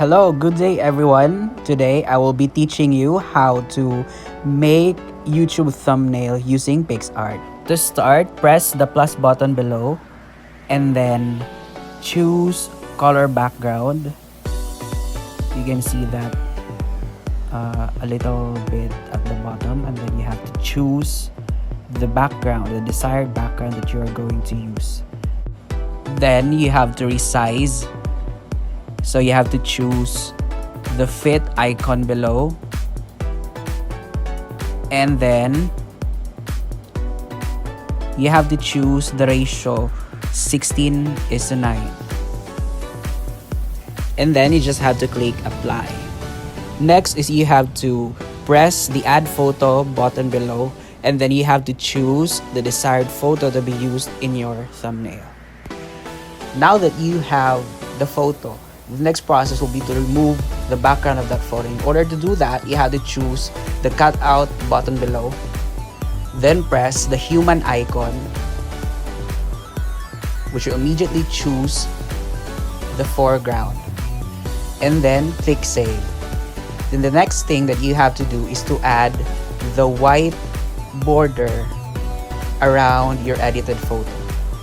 Hello, good day everyone. Today I will be teaching you how to make YouTube thumbnail using PicsArt. To start, press the plus button below and then choose color background. You can see that a little bit at the bottom, and then you have to choose the background, the desired background that you are going to use. Then you have to resize. So you have to choose the fit icon below, and then you have to choose the ratio 16:9, and then you just have to click apply. Next is you have to press the add photo button below, and then you have to choose the desired photo to be used in your thumbnail. Now that you have the photo, the next process will be to remove the background of that photo. In order to do that, you have to choose the cutout button below, then press the human icon, which will immediately choose the foreground, and then click save. Then the next thing that you have to do is to add the white border around your edited photo.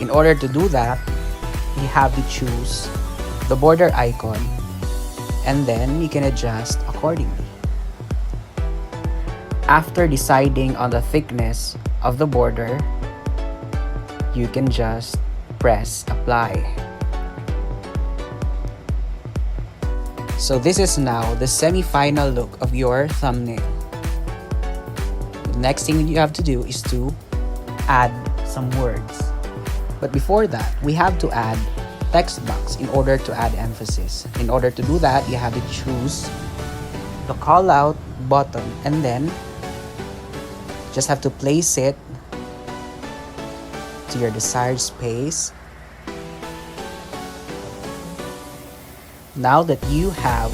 In order to do that, you have to choose the border icon, and then you can adjust accordingly. After deciding on the thickness of the border, you can just press apply. So this is now the semi-final look of your thumbnail. The next thing you have to do is to add some words. But before that, we have to add text box in order to add emphasis. In order to do that, you have to choose the call out button, and then just have to place it to your desired space. Now that you have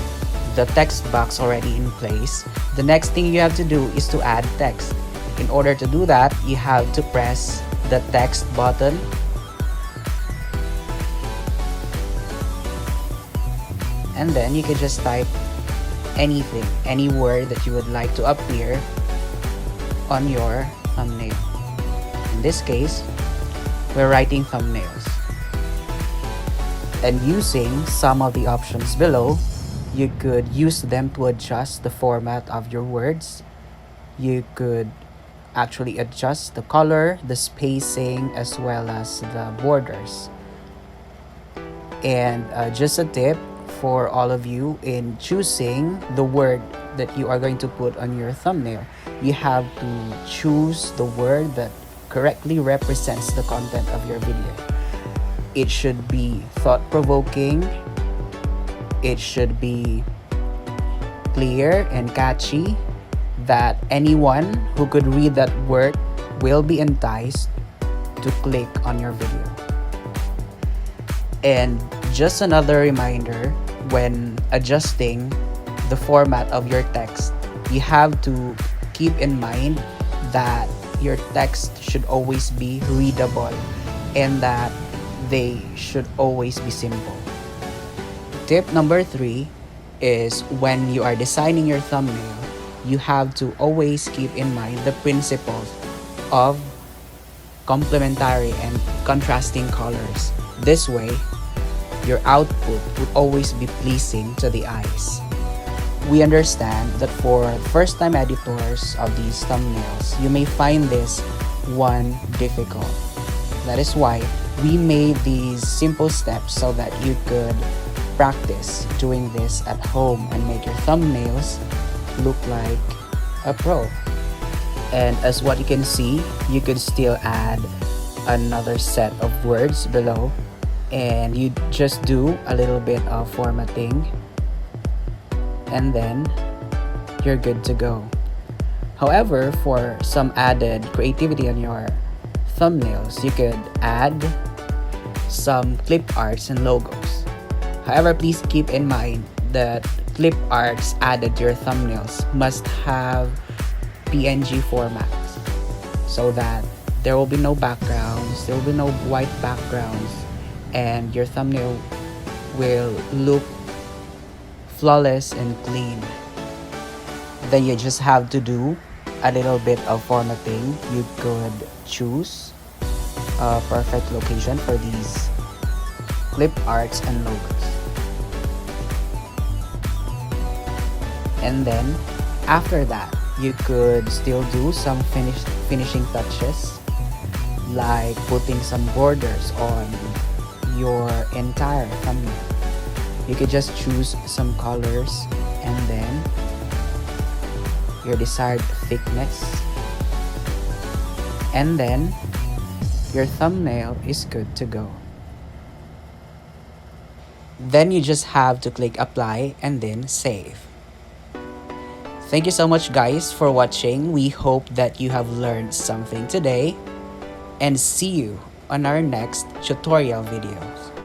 the text box already in place, the next thing you have to do is to add text. In order to do that, you have to press the text button, and then you can just type anything, any word that you would like to appear on your thumbnail. In this case, we're writing thumbnails. And using some of the options below, you could use them to adjust the format of your words. You could actually adjust the color, the spacing, as well as the borders. And just a tip for all of you in choosing the word that you are going to put on your thumbnail, you have to choose the word that correctly represents the content of your video. It should be thought-provoking, it should be clear and catchy, that anyone who could read that word will be enticed to click on your video. And just another reminder, when adjusting the format of your text, you have to keep in mind that your text should always be readable and that they should always be simple. Tip number 3 is when you are designing your thumbnail, you have to always keep in mind the principles of complementary and contrasting colors. This way, your output would always be pleasing to the eyes. We understand that for first-time editors of these thumbnails, you may find this one difficult. That is why we made these simple steps so that you could practice doing this at home and make your thumbnails look like a pro. And as what you can see, you could still add another set of words below, and you just do a little bit of formatting, and then you're good to go. However, for some added creativity on your thumbnails, you could add some clip arts and logos. However, please keep in mind that clip arts added to your thumbnails must have PNG formats so that there will be no backgrounds, there will be no white backgrounds, and your thumbnail will look flawless and clean. Then you just have to do a little bit of formatting. You could choose a perfect location for these clip arts and logos. And then after that, you could still do some finishing touches, like putting some borders on your entire thumbnail. You could just choose some colors and then your desired thickness, and then your thumbnail is good to go. Then you just have to click apply and then save. Thank you so much guys for watching. We hope that you have learned something today, and see you on our next tutorial videos.